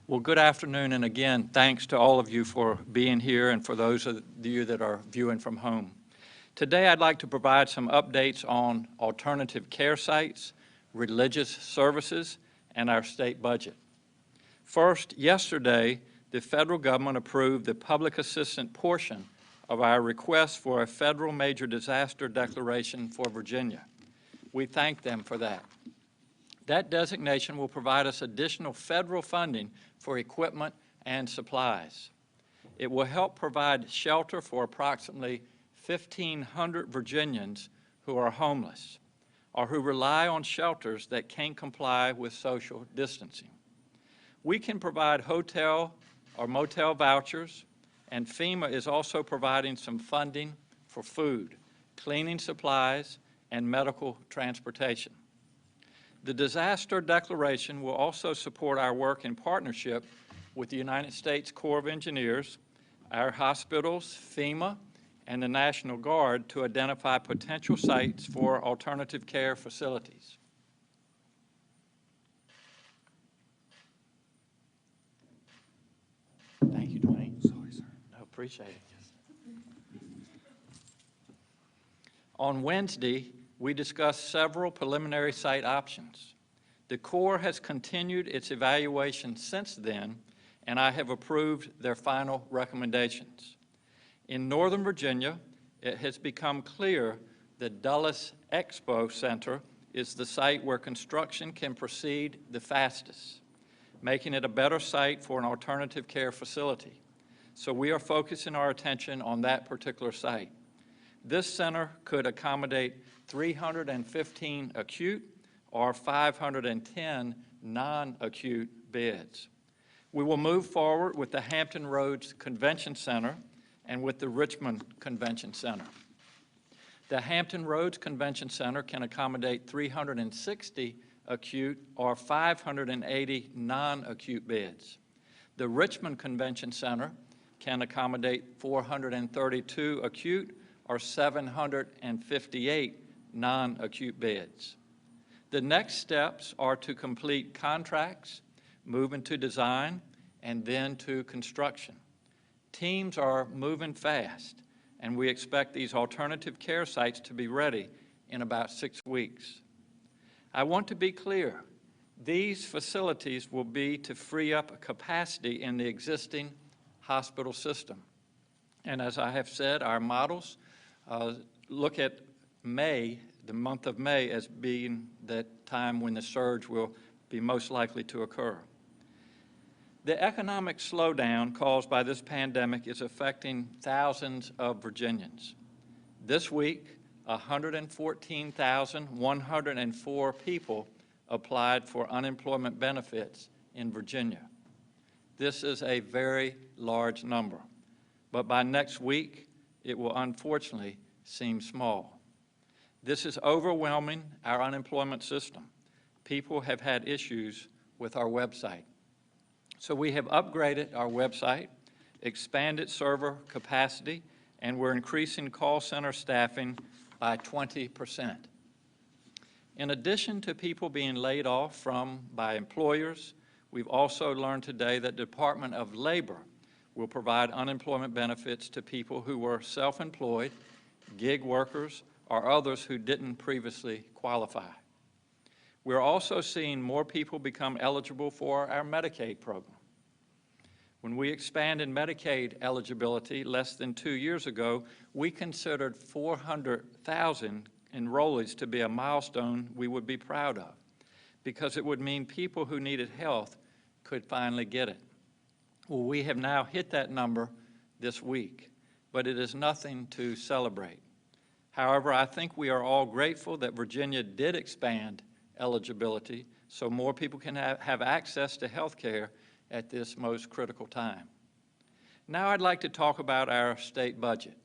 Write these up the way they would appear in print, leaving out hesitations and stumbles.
Well, good afternoon, and again, thanks to all of you for being here and for those of you that are viewing from home. Today, I'd like to provide some updates on alternative care sites, religious services, and our state budget. First, yesterday, the federal government approved the public assistance portion of our request for a federal major disaster declaration for Virginia. We thank them for that. That designation will provide us additional federal funding for equipment and supplies. It will help provide shelter for approximately 1,500 Virginians who are homeless or who rely on shelters that can't comply with social distancing. We can provide hotel or motel vouchers, and FEMA is also providing some funding for food, cleaning supplies, and medical transportation. The disaster declaration will also support our work in partnership with the United States Corps of Engineers, our hospitals, FEMA, and the National Guard to identify potential sites for alternative care facilities. Thank you, Dwayne. Sorry, sir. No, appreciate it. On Wednesday, we discussed several preliminary site options. The Corps has continued its evaluation since then, and I have approved their final recommendations. In Northern Virginia, it has become clear that Dulles Expo Center is the site where construction can proceed the fastest, making it a better site for an alternative care facility. So we are focusing our attention on that particular site. This center could accommodate 315 acute or 510 non-acute beds. We will move forward with the Hampton Roads Convention Center and with the Richmond Convention Center. The Hampton Roads Convention Center can accommodate 360 acute or 580 non-acute beds. The Richmond Convention Center can accommodate 432 acute or 758 non-acute beds. The next steps are to complete contracts, move into design, and then to construction. Teams are moving fast, and we expect these alternative care sites to be ready in about 6 weeks. I want to be clear, these facilities will be to free up capacity in the existing hospital system. And as I have said, our models look at May, the month of May, as being the time when the surge will be most likely to occur. The economic slowdown caused by this pandemic is affecting thousands of Virginians. This week, 114,104 people applied for unemployment benefits in Virginia. This is a very large number, but by next week, it will unfortunately seem small. This is overwhelming our unemployment system. People have had issues with our website. So we have upgraded our website, expanded server capacity, and we're increasing call center staffing by 20%. In addition to people being laid off by employers, we've also learned today that the Department of Labor will provide unemployment benefits to people who were self-employed, gig workers, or others who didn't previously qualify. We're also seeing more people become eligible for our Medicaid program. When we expanded Medicaid eligibility less than 2 years ago, we considered 400,000 enrollees to be a milestone we would be proud of, because it would mean people who needed health could finally get it. Well, we have now hit that number this week, but it is nothing to celebrate. However, I think we are all grateful that Virginia did expand eligibility so more people can have access to health care at this most critical time. Now I'd like to talk about our state budget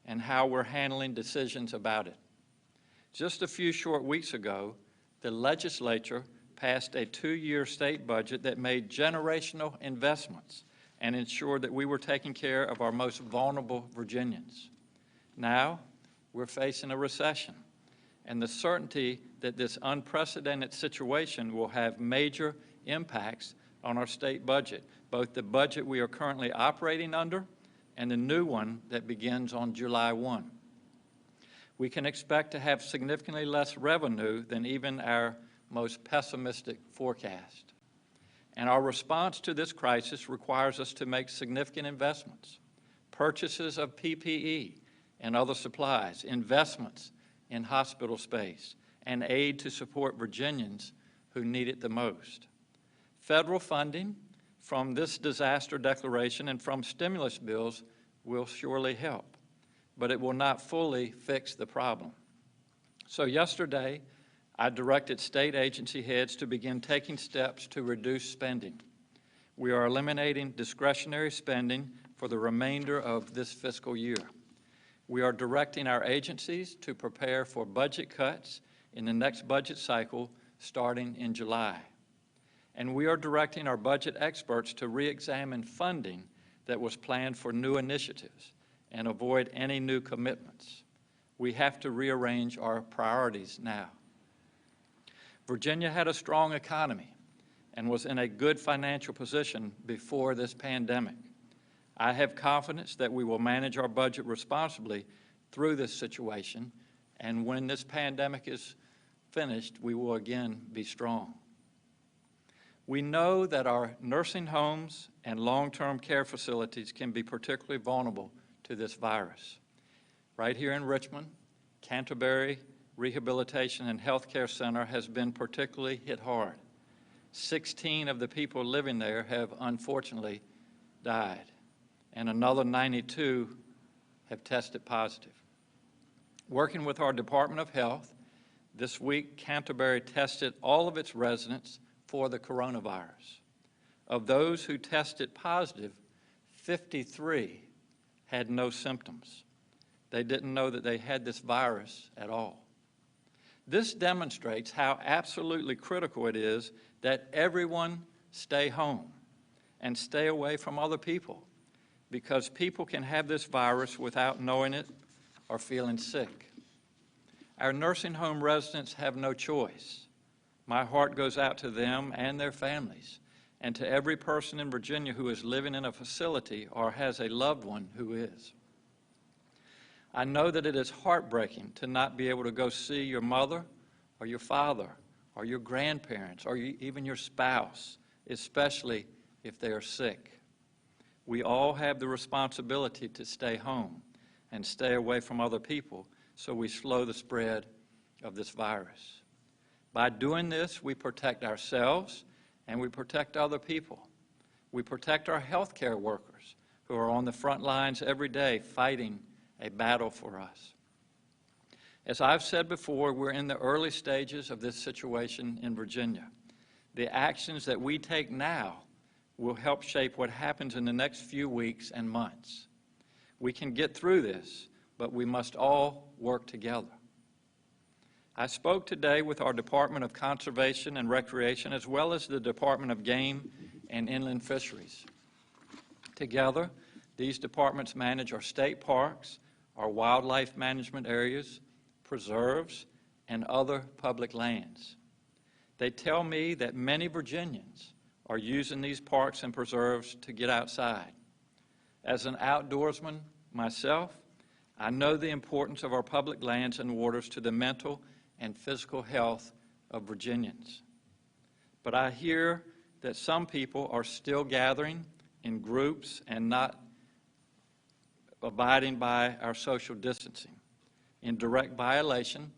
and how we're handling decisions about it. Just a few short weeks ago, the legislature passed a 2-year state budget that made generational investments and ensured that we were taking care of our most vulnerable Virginians. Now, we're facing a recession, and the certainty that this unprecedented situation will have major impacts on our state budget, both the budget we are currently operating under and the new one that begins on July 1. We can expect to have significantly less revenue than even our most pessimistic forecast. And our response to this crisis requires us to make significant investments, purchases of PPE and other supplies, investments in hospital space, and aid to support Virginians who need it the most. Federal funding from this disaster declaration and from stimulus bills will surely help, but it will not fully fix the problem. So yesterday, I directed state agency heads to begin taking steps to reduce spending. We are eliminating discretionary spending for the remainder of this fiscal year. We are directing our agencies to prepare for budget cuts in the next budget cycle starting in July. And we are directing our budget experts to re-examine funding that was planned for new initiatives and avoid any new commitments. We have to rearrange our priorities now. Virginia had a strong economy and was in a good financial position before this pandemic. I have confidence that we will manage our budget responsibly through this situation, and when this pandemic is finished, we will again be strong. We know that our nursing homes and long-term care facilities can be particularly vulnerable to this virus. Right here in Richmond, Canterbury Rehabilitation and Healthcare Center has been particularly hit hard. 16 of the people living there have unfortunately died, and another 92 have tested positive. Working with our Department of Health, this week Canterbury tested all of its residents for the coronavirus. Of those who tested positive, 53 had no symptoms. They didn't know that they had this virus at all. This demonstrates how absolutely critical it is that everyone stay home and stay away from other people, because people can have this virus without knowing it or feeling sick. Our nursing home residents have no choice. My heart goes out to them and their families, and to every person in Virginia who is living in a facility or has a loved one who is. I know that it is heartbreaking to not be able to go see your mother or your father or your grandparents or even your spouse, especially if they are sick. We all have the responsibility to stay home and stay away from other people so we slow the spread of this virus. By doing this, we protect ourselves and we protect other people. We protect our healthcare workers who are on the front lines every day fighting a battle for us. As I've said before, we're in the early stages of this situation in Virginia. The actions that we take now will help shape what happens in the next few weeks and months. We can get through this, but we must all work together. I spoke today with our Department of Conservation and Recreation, as well as the Department of Game and Inland Fisheries. Together, these departments manage our state parks, our wildlife management areas, preserves, and other public lands. They tell me that many Virginians are using these parks and preserves to get outside. As an outdoorsman myself, I know the importance of our public lands and waters to the mental and physical health of Virginians. But I hear that some people are still gathering in groups and not abiding by our social distancing, in direct violation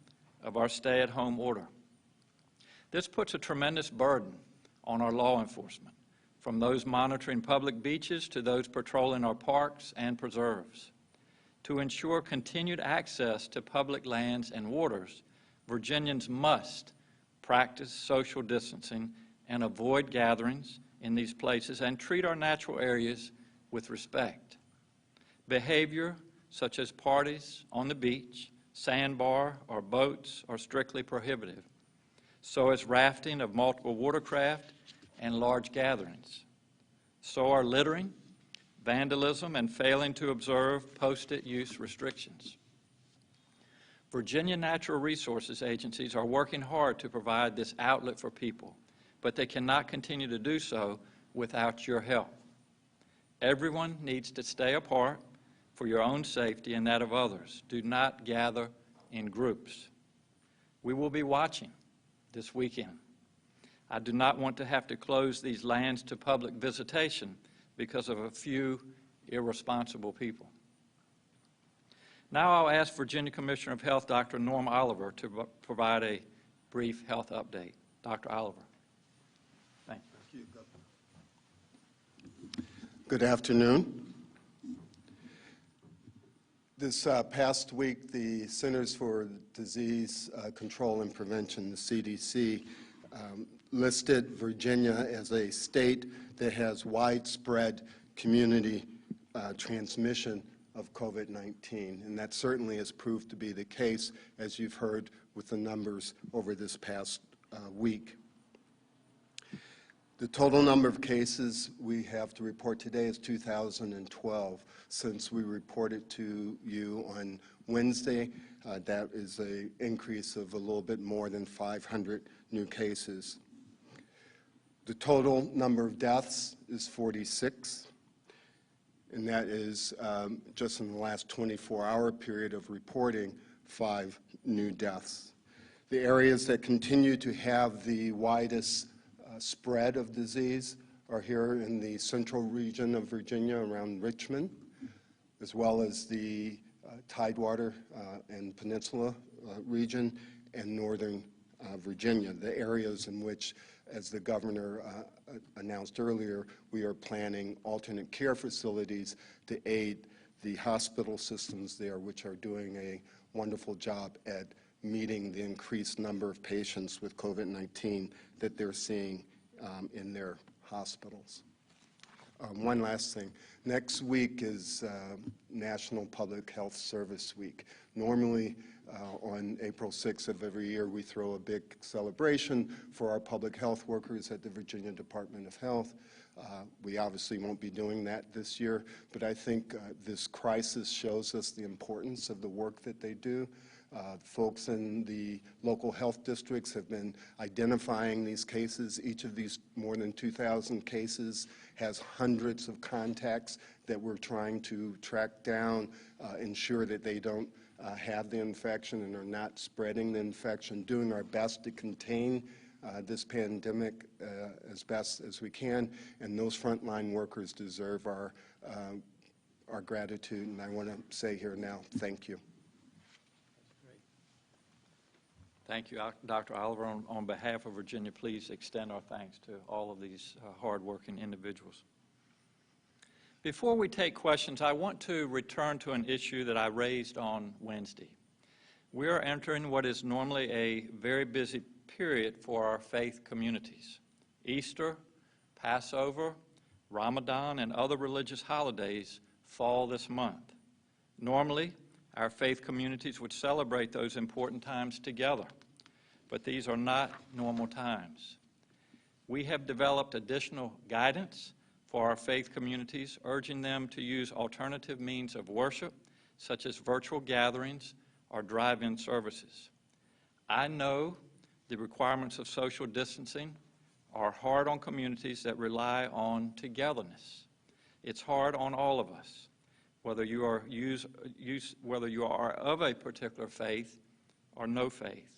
of our stay-at-home order. This puts a tremendous burden on our law enforcement, from those monitoring public beaches to those patrolling our parks and preserves. To ensure continued access to public lands and waters, Virginians must practice social distancing and avoid gatherings in these places and treat our natural areas with respect. Behavior such as parties on the beach, sandbar, or boats are strictly prohibited. So is rafting of multiple watercraft and large gatherings. So are littering, vandalism, and failing to observe post-it use restrictions. Virginia Natural Resources agencies are working hard to provide this outlet for people, but they cannot continue to do so without your help. Everyone needs to stay apart for your own safety and that of others. Do not gather in groups. We will be watching this weekend. I do not want to have to close these lands to public visitation because of a few irresponsible people. Now I'll ask Virginia Commissioner of Health, Dr. Norm Oliver, to provide a brief health update. Dr. Oliver. Thank you. Good afternoon. This past week, the Centers for Disease Control and Prevention, the CDC, listed Virginia as a state that has widespread community transmission of COVID-19, and that certainly has proved to be the case, as you've heard with the numbers over this past week. The total number of cases we have to report today is 2,012. Since we reported to you on Wednesday, that is an increase of a little bit more than 500 new cases. The total number of deaths is 46, and that is just in the last 24-hour period of reporting 5 new deaths. The areas that continue to have the widest spread of disease are here in the central region of Virginia around Richmond, as well as the Tidewater and Peninsula region and northern Virginia, the areas in which, as the governor announced earlier, we are planning alternate care facilities to aid the hospital systems there, which are doing a wonderful job at meeting the increased number of patients with COVID-19 that they're seeing in their hospitals. One last thing. Next week is National Public Health Service Week. Normally, on April 6th of every year, we throw a big celebration for our public health workers at the Virginia Department of Health. We obviously won't be doing that this year, but I think this crisis shows us the importance of the work that they do. Folks in the local health districts have been identifying these cases. Each of these more than 2,000 cases has hundreds of contacts that we're trying to track down, ensure that they don't have the infection and are not spreading the infection, doing our best to contain this pandemic as best as we can, and those frontline workers deserve our gratitude, and I want to say here now, thank you. Thank you, Dr. Oliver. On behalf of Virginia, please extend our thanks to all of these hardworking individuals. Before we take questions, I want to return to an issue that I raised on Wednesday. We are entering what is normally a very busy period for our faith communities. Easter, Passover, Ramadan, and other religious holidays fall this month. Normally, our faith communities would celebrate those important times together, but these are not normal times. We have developed additional guidance for our faith communities, urging them to use alternative means of worship, such as virtual gatherings or drive-in services. I know the requirements of social distancing are hard on communities that rely on togetherness. It's hard on all of us, whether you are of a particular faith or no faith.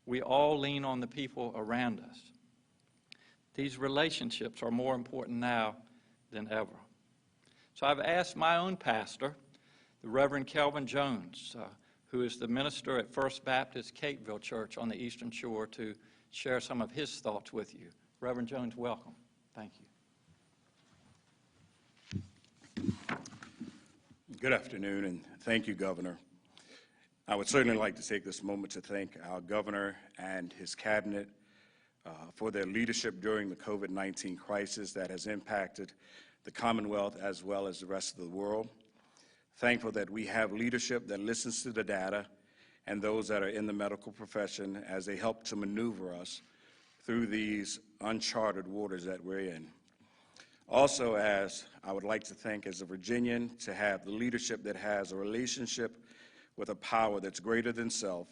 We all lean on the people around us. These relationships are more important now than ever. So I've asked my own pastor, the Reverend Kelvin Jones, who is the minister at First Baptist Cateville Church on the Eastern Shore, to share some of his thoughts with you. Reverend Jones, welcome. Thank you. Good afternoon, and thank you, Governor. I would certainly like to take this moment to thank our governor and his cabinet for their leadership during the COVID-19 crisis that has impacted the Commonwealth as well as the rest of the world. Thankful that we have leadership that listens to the data and those that are in the medical profession as they help to maneuver us through these uncharted waters that we're in. Also, as I would like to thank as a Virginian to have the leadership that has a relationship with a power that's greater than self,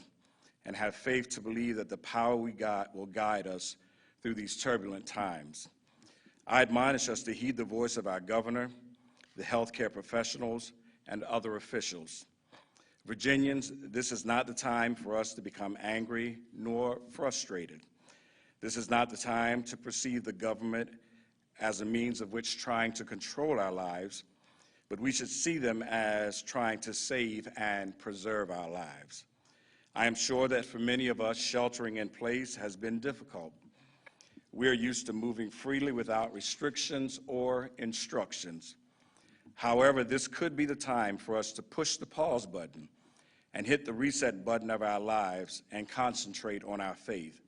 and have faith to believe that the power we got will guide us through these turbulent times. I admonish us to heed the voice of our governor, the healthcare professionals, and other officials. Virginians, this is not the time for us to become angry nor frustrated. This is not the time to perceive the government as a means of which trying to control our lives, but we should see them as trying to save and preserve our lives. I am sure that for many of us, sheltering in place has been difficult. We are used to moving freely without restrictions or instructions. However, this could be the time for us to push the pause button and hit the reset button of our lives and concentrate on our faith.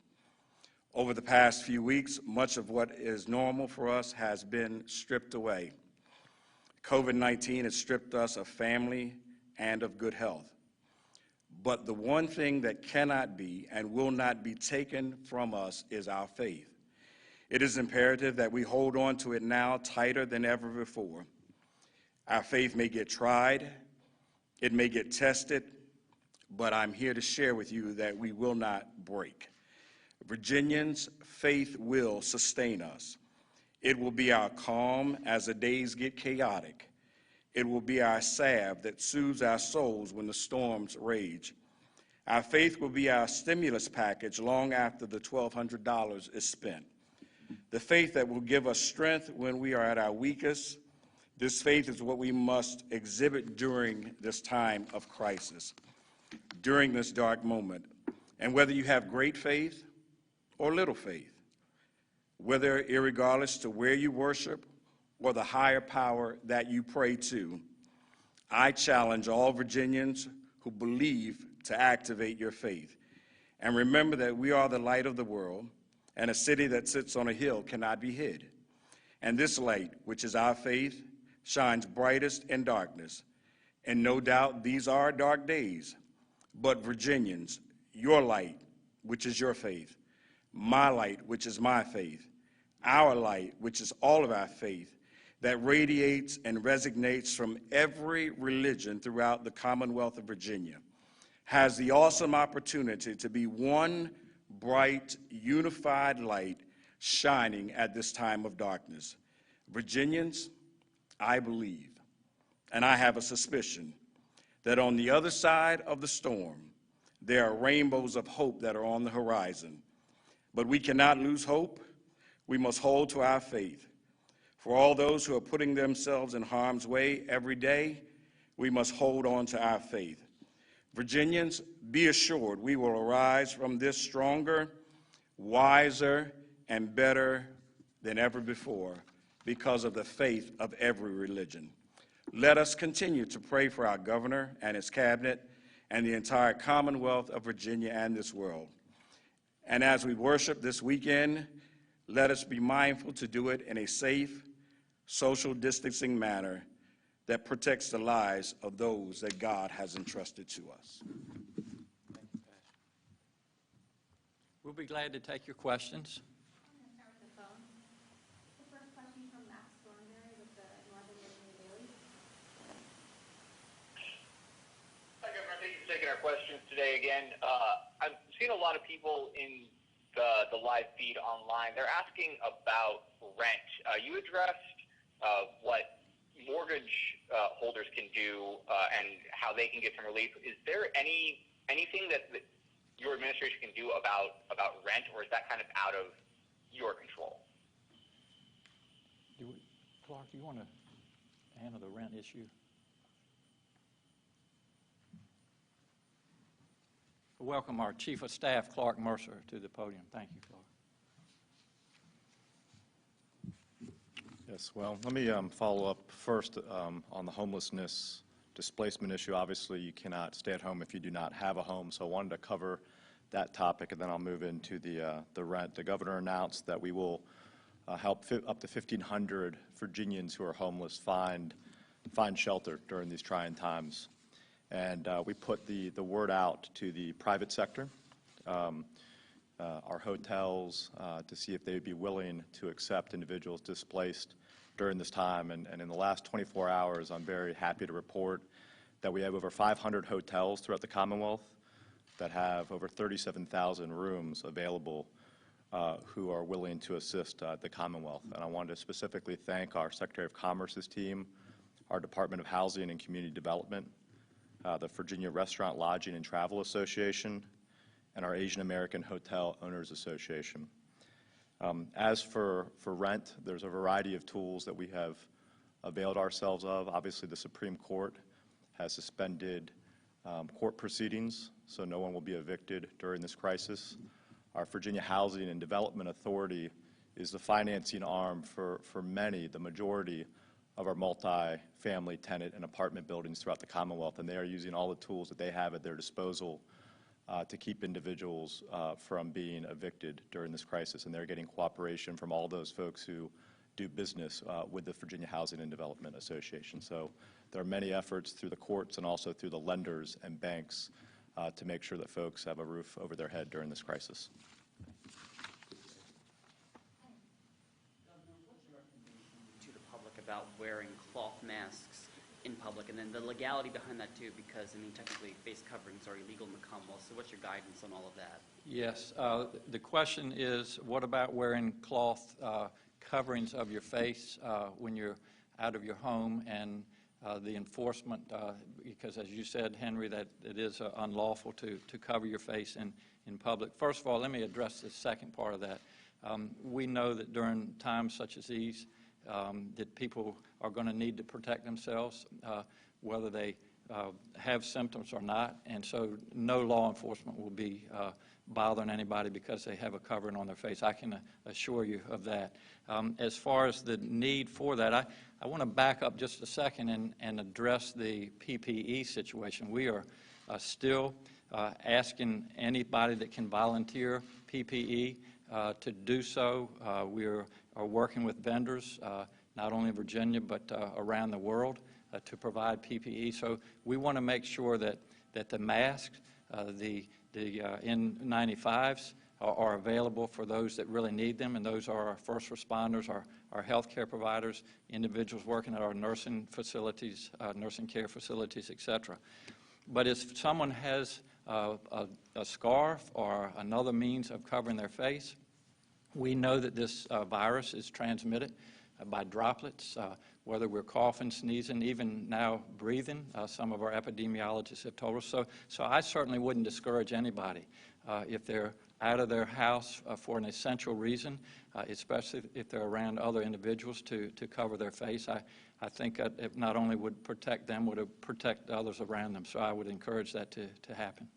Over the past few weeks, much of what is normal for us has been stripped away. COVID-19 has stripped us of family and of good health. But the one thing that cannot be and will not be taken from us is our faith. It is imperative that we hold on to it now tighter than ever before. Our faith may get tried, it may get tested, but I'm here to share with you that we will not break. Virginians, faith will sustain us. It will be our calm as the days get chaotic. It will be our salve that soothes our souls when the storms rage. Our faith will be our stimulus package long after the $1,200 is spent. The faith that will give us strength when we are at our weakest. This faith is what we must exhibit during this time of crisis, during this dark moment. And whether you have great faith or little faith, whether irregardless to where you worship or the higher power that you pray to, I challenge all Virginians who believe to activate your faith. And remember that we are the light of the world, and a city that sits on a hill cannot be hid. And this light, which is our faith, shines brightest in darkness. And no doubt these are dark days, but Virginians, your light, which is your faith, my light, which is my faith, our light, which is all of our faith, that radiates and resonates from every religion throughout the Commonwealth of Virginia, has the awesome opportunity to be one bright, unified light shining at this time of darkness. Virginians, I believe, and I have a suspicion, that on the other side of the storm, there are rainbows of hope that are on the horizon. But we cannot lose hope. We must hold to our faith. For all those who are putting themselves in harm's way every day, we must hold on to our faith. Virginians, be assured we will arise from this stronger, wiser, and better than ever before because of the faith of every religion. Let us continue to pray for our governor and his cabinet and the entire Commonwealth of Virginia and this world. And as we worship this weekend, let us be mindful to do it in a safe, social distancing manner that protects the lives of those that God has entrusted to us. Thank you, Pastor. We'll be glad to take your questions. I'm going to start with the phone. The first question from Max Thornberry with the Northam Daily. Hi, Governor. Thank you for taking our questions today again. I've seen a lot of people in the live feed online. They're asking about rent. You addressed what mortgage holders can do and how they can get some relief. Is there anything that your administration can do about rent, or is that kind of out of your control? Clark, do you want to handle the rent issue? Welcome our Chief of Staff, Clark Mercer, to the podium. Thank you, Clark. Yes, well, let me follow up first on the homelessness displacement issue. Obviously, you cannot stay at home if you do not have a home, so I wanted to cover that topic, and then I'll move into the rent. The governor announced that we will help up to 1,500 Virginians who are homeless find shelter during these trying times. And we put the word out to the private sector, our hotels, to see if they would be willing to accept individuals displaced during this time. And in the last 24 hours, I'm very happy to report that we have over 500 hotels throughout the Commonwealth that have over 37,000 rooms available who are willing to assist the Commonwealth. And I wanted to specifically thank our Secretary of Commerce's team, our Department of Housing and Community Development, the Virginia Restaurant, Lodging, and Travel Association, and our Asian American Hotel Owners Association. As for rent, there's a variety of tools that we have availed ourselves of. Obviously, the Supreme Court has suspended court proceedings, so no one will be evicted during this crisis. Our Virginia Housing and Development Authority is the financing arm for many, the majority of our multi-family tenant and apartment buildings throughout the Commonwealth, and they are using all the tools that they have at their disposal to keep individuals from being evicted during this crisis, and they're getting cooperation from all those folks who do business with the Virginia Housing and Development Association. So there are many efforts through the courts and also through the lenders and banks to make sure that folks have a roof over their head during this crisis. To the public about wearing cloth masks in public, and then the legality behind that too, because I mean technically face coverings are illegal in the Commonwealth. So what's your guidance on all of that? Yes, the question is, what about wearing cloth coverings of your face when you're out of your home, and the enforcement, because as you said, Henry, that it is unlawful to cover your face in public. First of all, let me address the second part of that. We know that during times such as these, that people are going to need to protect themselves, whether they have symptoms or not, and so no law enforcement will be bothering anybody because they have a covering on their face. I can assure you of that. As far as the need for that, I want to back up just a second and address the PPE situation. We are still asking anybody that can volunteer PPE to do so. We are working with vendors, not only in Virginia, but around the world to provide PPE. So we want to make sure that the masks, the N95s are available for those that really need them, and those are our first responders, our healthcare providers, individuals working at our nursing facilities, nursing care facilities, et cetera. But if someone has a scarf or another means of covering their face, we know that this virus is transmitted by droplets, whether we're coughing, sneezing, even now breathing. Some of our epidemiologists have told us. So I certainly wouldn't discourage anybody if they're out of their house for an essential reason, especially if they're around other individuals, to cover their face. I think it not only would protect them, would protect others around them. So I would encourage that to happen.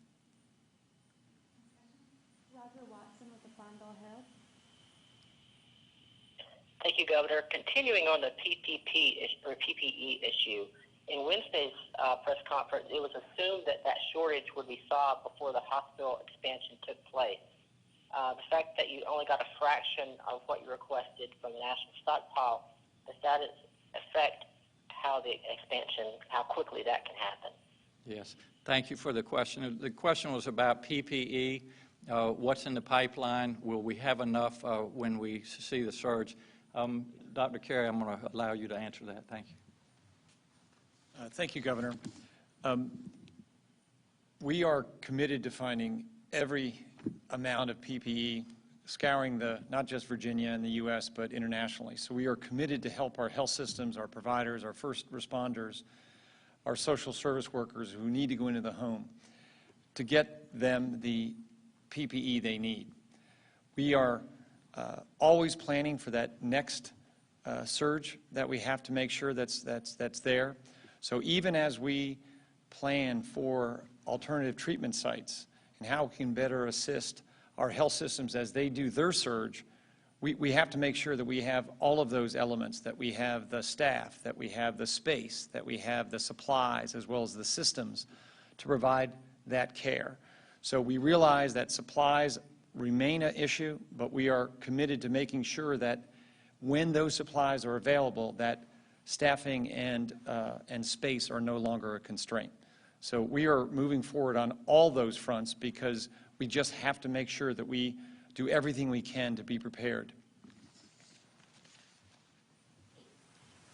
Roger Watson with the Farmville Herald. Thank you, Governor. Continuing on the PPE issue, in Wednesday's press conference, it was assumed that shortage would be solved before the hospital expansion took place. The fact that you only got a fraction of what you requested from the national stockpile, does that affect how the expansion, how quickly that can happen? Yes. Thank you for the question. The question was about PPE. What's in the pipeline? Will we have enough when we see the surge? Dr. Carey, I'm going to allow you to answer that. Thank you. Thank you, Governor. We are committed to finding every amount of PPE, scouring not just Virginia and the U.S., but internationally. So we are committed to help our health systems, our providers, our first responders, our social service workers who need to go into the home, to get them the PPE they need. We are always planning for that next surge that we have to make sure that's there. So even as we plan for alternative treatment sites and how we can better assist our health systems as they do their surge, we have to make sure that we have all of those elements, that we have the staff, that we have the space, that we have the supplies, as well as the systems to provide that care. So we realize that supplies remain an issue, but we are committed to making sure that when those supplies are available, that staffing and space are no longer a constraint. So we are moving forward on all those fronts because we just have to make sure that we do everything we can to be prepared.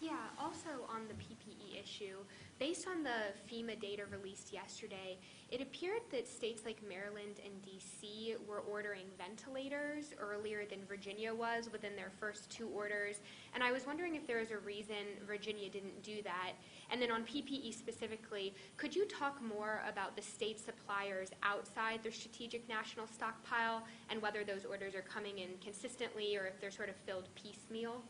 Yeah, also on the PPE issue, Based on the FEMA data released yesterday, it appeared that states like Maryland and D.C. were ordering ventilators earlier than Virginia was within their first 2 orders. And I was wondering if there was a reason Virginia didn't do that. And then on PPE specifically, could you talk more about the state suppliers outside their strategic national stockpile and whether those orders are coming in consistently or if they're sort of filled piecemeal?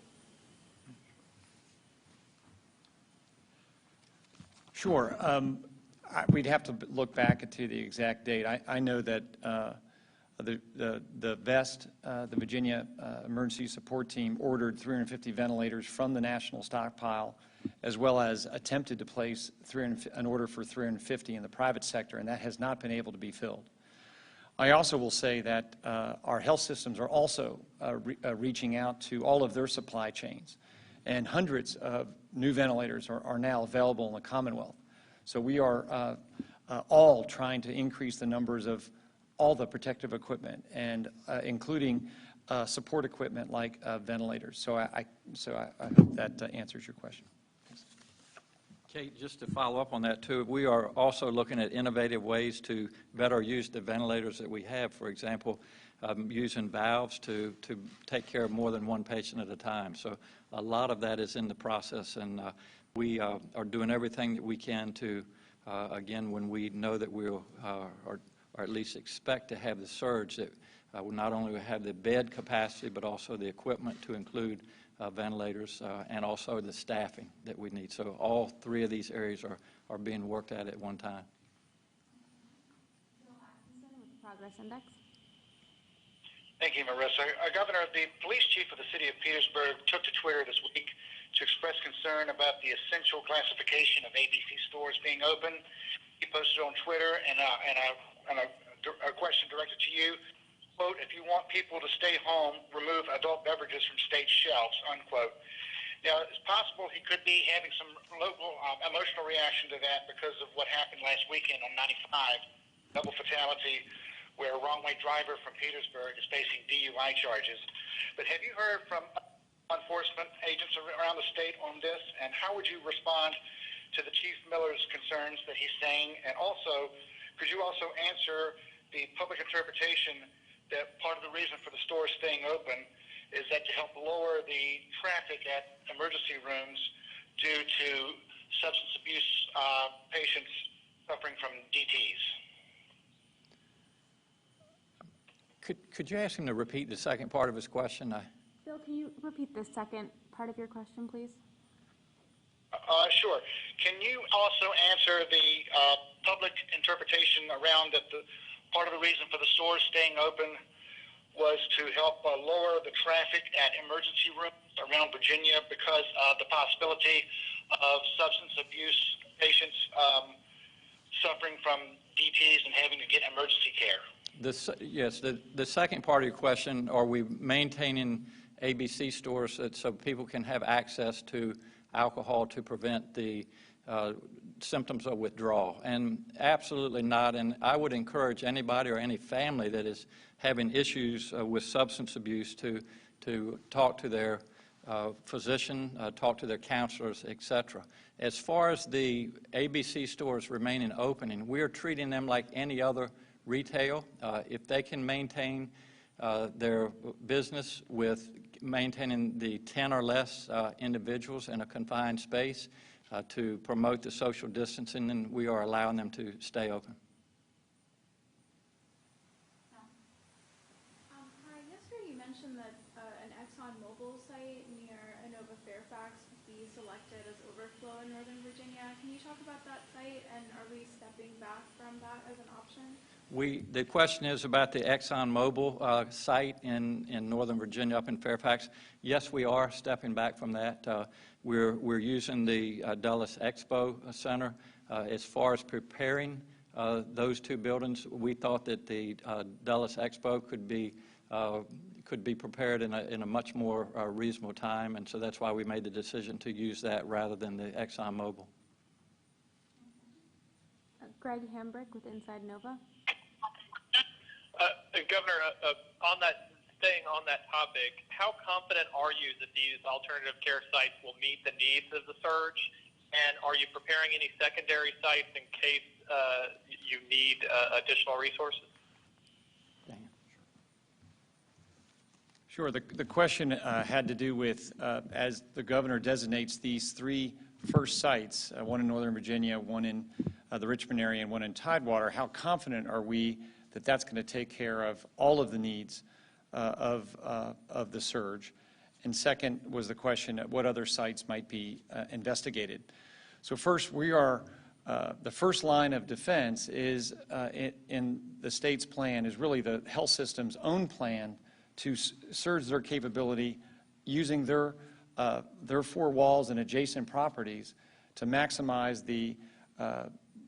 Sure. We'd have to look back to the exact date. I know that the VEST, the Virginia Emergency Support Team, ordered 350 ventilators from the national stockpile, as well as attempted to place an order for 350 in the private sector, and that has not been able to be filled. I also will say that our health systems are also reaching out to all of their supply chains, and hundreds of new ventilators are now available in the Commonwealth. So we are all trying to increase the numbers of all the protective equipment, and including support equipment like ventilators. So I hope that answers your question. Kate, just to follow up on that too, we are also looking at innovative ways to better use the ventilators that we have. For example, using valves to take care of more than one patient at a time. So a lot of that is in the process, and we are doing everything that we can to, again, when we know that we'll, or at least expect to have the surge, that we'll not only have the bed capacity, but also the equipment to include ventilators and also the staffing that we need. So all 3 of these areas are being worked at one time. Progress Index. Thank you, Marissa. Governor, the police chief of the city of Petersburg took to Twitter this week to express concern about the essential classification of ABC stores being open. He posted on Twitter and a question directed to you. Quote, if you want people to stay home, remove adult beverages from state shelves, unquote. Now, it's possible he could be having some local emotional reaction to that because of what happened last weekend on 95, double fatality, where a wrong-way driver from Petersburg is facing DUI charges. But have you heard from law enforcement agents around the state on this, and how would you respond to the Chief Miller's concerns that he's saying? And also, could you also answer the public interpretation that part of the reason for the store staying open is that to help lower the traffic at emergency rooms due to substance abuse patients suffering from DTs? Could you ask him to repeat the second part of his question? Bill, can you repeat the second part of your question, please? Sure. Can you also answer the public interpretation around that the part of the reason for the stores staying open was to help lower the traffic at emergency rooms around Virginia because of the possibility of substance abuse patients suffering from DTs and having to get emergency care? Yes, the second part of your question, are we maintaining ABC stores so people can have access to alcohol to prevent the symptoms of withdrawal? And absolutely not. And I would encourage anybody or any family that is having issues with substance abuse to talk to their physician, talk to their counselors, etc. As far as the ABC stores remaining open, we are treating them like any other retail. If they can maintain their business with maintaining the 10 or less individuals in a confined space to promote the social distancing, then we are allowing them to stay open. Hi, yesterday you mentioned that an ExxonMobil site near Inova Fairfax would be selected as overflow in Northern Virginia. Can you talk about that site, and are we stepping back from that as an option? The question is about the ExxonMobil site in Northern Virginia up in Fairfax. Yes, we are stepping back from that. We're using the Dulles Expo Center. As far as preparing those 2 buildings, we thought that the Dulles Expo could be prepared in a much more reasonable time, and so that's why we made the decision to use that rather than the ExxonMobil. Greg Hambrick with Inside Nova. Governor, staying on that topic, how confident are you that these alternative care sites will meet the needs of the surge? And are you preparing any secondary sites in case you need additional resources? Sure. The question had to do with, as the governor designates these three first sites, one in Northern Virginia, one in the Richmond area, and one in Tidewater, how confident are we that that's going to take care of all of the needs of the surge? And second was the question of what other sites might be investigated. So first, we are, the first line of defense is in the state's plan is really the health system's own plan to surge their capability using their four walls and adjacent properties to maximize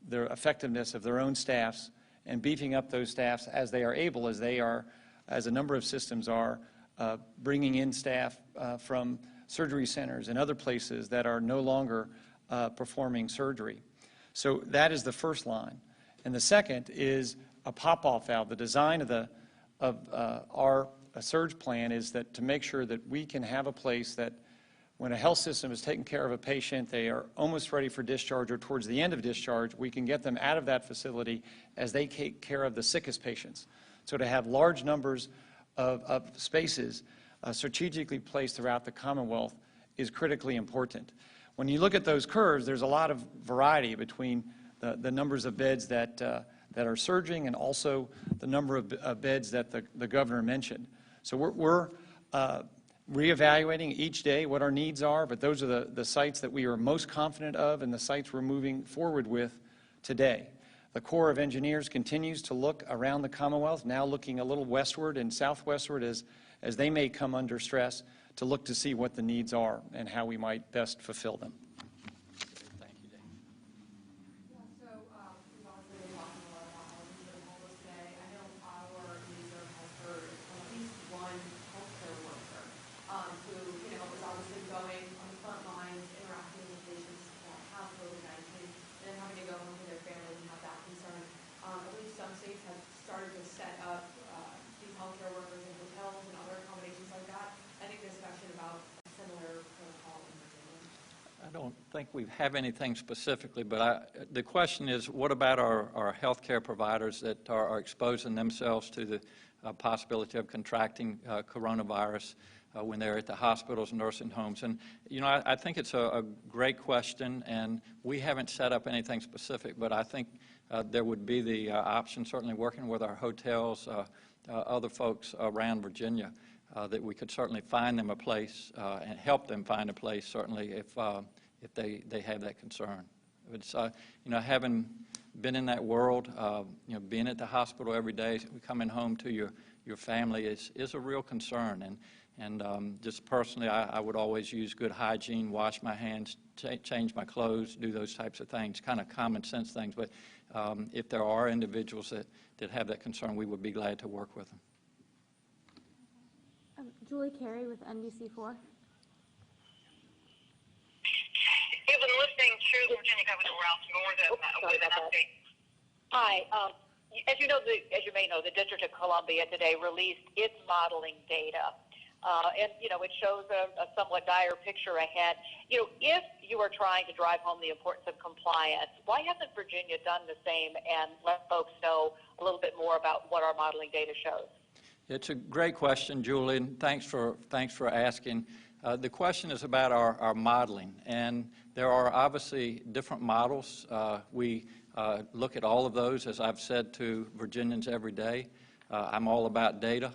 their effectiveness of their own staffs and beefing up those staffs as they are able, as a number of systems are, bringing in staff from surgery centers and other places that are no longer performing surgery. So that is the first line. And the second is a pop-off valve. The design of our surge plan is that to make sure that we can have a place that when a health system is taking care of a patient, they are almost ready for discharge or towards the end of discharge, we can get them out of that facility as they take care of the sickest patients. So to have large numbers of spaces strategically placed throughout the Commonwealth is critically important. When you look at those curves, there's a lot of variety between the numbers of beds that are surging and also the number of beds that the governor mentioned. So we're reevaluating each day what our needs are, but those are the sites that we are most confident of and the sites we're moving forward with today. The Corps of Engineers continues to look around the Commonwealth, now looking a little westward and southwestward as they may come under stress to look to see what the needs are and how we might best fulfill them. Thank you, Dan. Yeah, so we've obviously been talking a lot about how we're homeless today. I know our newsroom has heard from at least one healthcare worker who, is obviously going on the front lines, interacting with patients that have COVID-19, and then having to go home to their families and have that concern. I believe some states have started to set up these healthcare workers in hotels and other accommodations like that. Any discussion about a similar protocol in Virginia? I don't think we have anything specifically, but the question is, what about our healthcare providers that are exposing themselves to the possibility of contracting coronavirus when they're at the hospitals and nursing homes? And, I think it's a great question, and we haven't set up anything specific, but I think there would be the option, certainly working with our hotels, other folks around Virginia, that we could certainly find them a place and help them find a place, certainly, if they have that concern. It's, having been in that world, being at the hospital every day, coming home to your family is a real concern. And just personally, I would always use good hygiene, wash my hands, change my clothes, do those types of things, kind of common sense things. But if there are individuals that have that concern, we would be glad to work with them. Julie Carey with NBC4. You've been listening to Virginia Governor Ralph Northam with an update. Hi. As you may know, the District of Columbia today released its modeling data. And it shows a somewhat dire picture ahead. If you are trying to drive home the importance of compliance, why hasn't Virginia done the same and let folks know a little bit more about what our modeling data shows? It's a great question, Julie, and thanks for asking. The question is about our modeling, and there are obviously different models. We look at all of those, as I've said to Virginians every day. I'm all about data.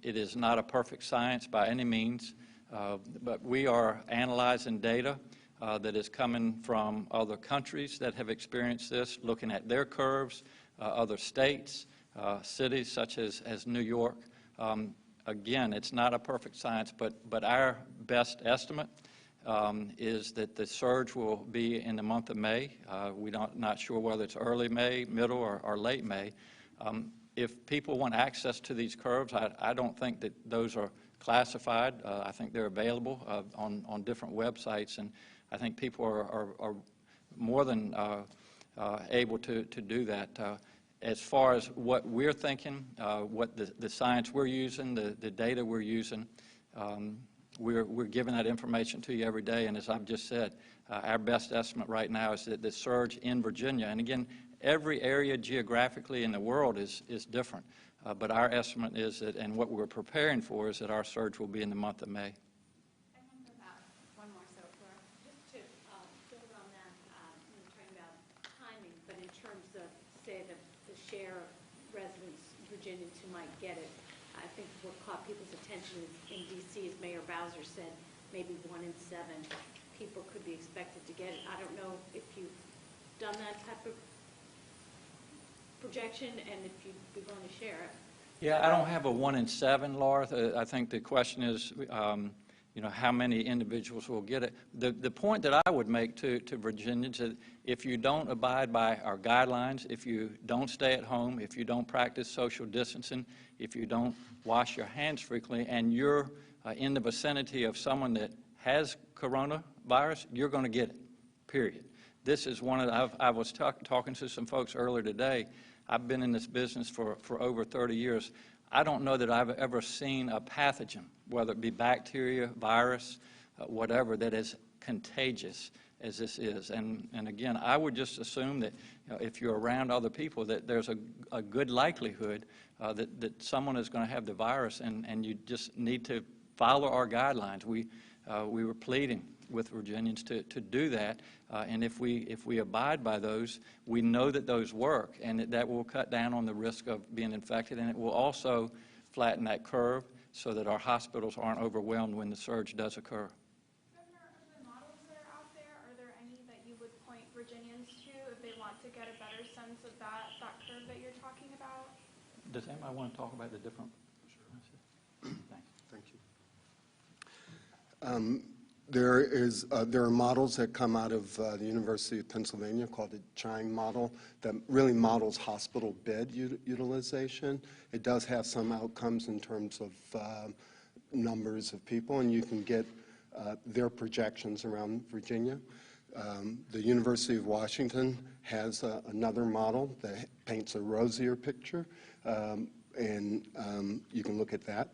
It is not a perfect science by any means, but we are analyzing data that is coming from other countries that have experienced this, looking at their curves, other states, cities such as New York. Again, it's not a perfect science, but our best estimate is that the surge will be in the month of May. We're not sure whether it's early May, middle, or late May. If people want access to these curves, I don't think that those are classified. I think they're available on different websites, and I think people are more than able to do that. As far as what we're thinking, what the science we're using, the data we're using, we're giving that information to you every day, and as I've just said, our best estimate right now is that the surge in Virginia, and again, every area geographically in the world is different, but our estimate is that, and what we're preparing for, is that our surge will be in the month of May. One more, so just to build on that, we were talking about timing, but in terms of, say, the share of residents, Virginians who might get it, I think what caught people's attention in D.C., as Mayor Bowser said, maybe 1 in 7 people could be expected to get it. I don't know if you've done that type of projection and if you'd be willing to share it. Yeah, I don't have a 1 in 7, Laura. I think the question is, you know, how many individuals will get it. The point that I would make to Virginians is if you don't abide by our guidelines, if you don't stay at home, if you don't practice social distancing, if you don't wash your hands frequently, and you're in the vicinity of someone that has coronavirus, you're going to get it, period. This is one of I was talking to some folks earlier today. I've been in this business for over 30 years. I don't know that I've ever seen a pathogen, whether it be bacteria, virus, whatever, that is contagious as this is. And again, I would just assume that, you know, if you're around other people, that there's a good likelihood that someone is going to have the virus, and you just need to follow our guidelines. We were pleading with Virginians to do that, and if we abide by those, we know that those work, and that will cut down on the risk of being infected, and it will also flatten that curve so that our hospitals aren't overwhelmed when the surge does occur. Governor, of the models that are out there, are there any that you would point Virginians to if they want to get a better sense of that curve that you're talking about? Does anybody want to talk about the different? Thank you. There are models that come out of the University of Pennsylvania called the CHIME model that really models hospital bed utilization. It does have some outcomes in terms of numbers of people, and you can get their projections around Virginia. The University of Washington has another model that paints a rosier picture, and you can look at that.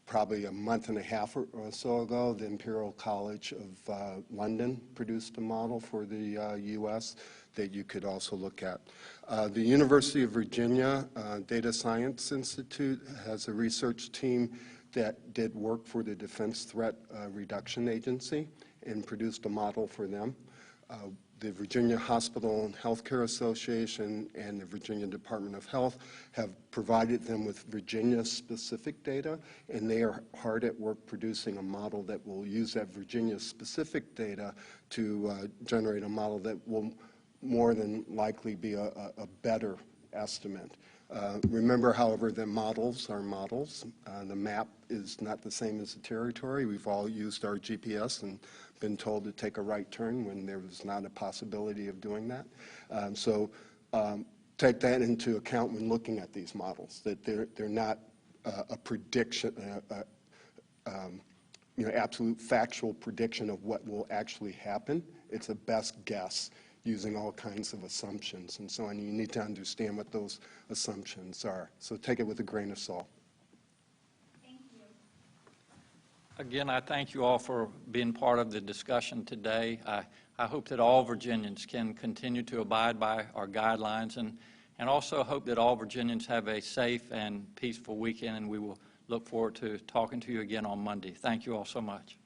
Probably a month and a half or so ago, the Imperial College of London produced a model for the U.S. that you could also look at. The University of Virginia Data Science Institute has a research team that did work for the Defense Threat Reduction Agency and produced a model for them. The Virginia Hospital and Healthcare Association and the Virginia Department of Health have provided them with Virginia-specific data, and they are hard at work producing a model that will use that Virginia-specific data to generate a model that will more than likely be a better estimate. Remember, however, that models are models. The map is not the same as the territory. We've all used our GPS and been told to take a right turn when there was not a possibility of doing that. Take that into account when looking at these models, that they're not a prediction, absolute factual prediction of what will actually happen. It's a best guess using all kinds of assumptions and so on. You need to understand what those assumptions are. So take it with a grain of salt. Thank you. Again, I thank you all for being part of the discussion today. I hope that all Virginians can continue to abide by our guidelines, and also hope that all Virginians have a safe and peaceful weekend, and we will look forward to talking to you again on Monday. Thank you all so much.